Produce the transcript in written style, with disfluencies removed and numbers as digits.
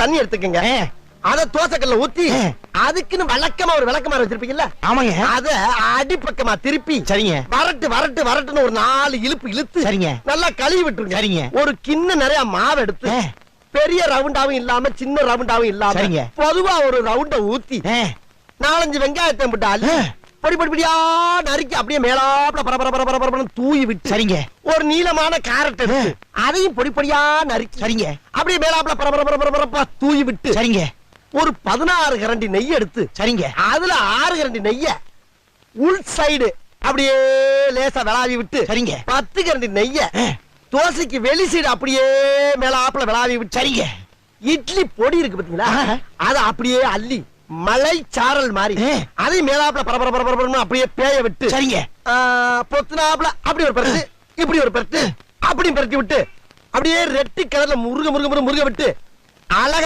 தண்ணி எடுத்துக்கங்க. அத தோசைக்கல்ல ஊத்தி அதுக்குன்னு வழக்கமா ஒரு விளக்கமாறு வச்சிருப்பீங்கல்ல? ஆமாங்க. அத அடிப்பக்கமா திருப்பி சரிங்க. வரட்டு வரட்டு வரட்டுன்னு ஒரு 4 இழுப்பு இழுத்து சரிங்க. நல்லா கழுவி விட்டுருங்க. சரிங்க. ஒரு கிண்ண நிறைய மாவு எடுத்து பெரிய ரவுண்டாவும் இல்லாம சின்ன ரவுண்டாவும் இல்லாம சரிங்க. பொதுவா ஒரு ரவுண்ட ஊத்தி 4-5 வெங்காயத்தை போட்டு அள்ளி பொடி பொடி பொடியா நறுக்கி அப்படியே மேலாப்ல பரபரன்னு தூவி விட்டு சரிங்க. ஒரு நீளமான கேரட் எடுத்து அதையும் பொடி பொடியா நறுக்கி சரிங்க. அப்படியே மேலாப்ல பரபரப்பா தூவி விட்டு சரிங்க. ஒரு 16 கரண்டி நெய் எடுத்து சரிங்க. அதுல 6 கரண்டி நெய்ய உள் சைடு அப்படியே லேசா விளாவி விட்டு சரிங்க. 10 கரண்டி நெய்ய தோசைக்கு வெளி சைடு அப்படியே மேலாப்ல விளாவி விட்டு சரிங்க. இட்லி பொடி இருக்கு பாத்தீங்களா? அத அப்படியே அள்ளி மலை சாரல் மாதிரி அதை மேலாப்ல பரபரன்னு அப்படியே பேய விட்டு சரிங்க. பொத்துனாப்ல அப்படி ஒரு பரட்டு இப்படி ஒரு பரட்டு அப்படி பரட்டி விட்டு அப்படியே ரெட்டி கலர்ல முருக விட்டு அழகா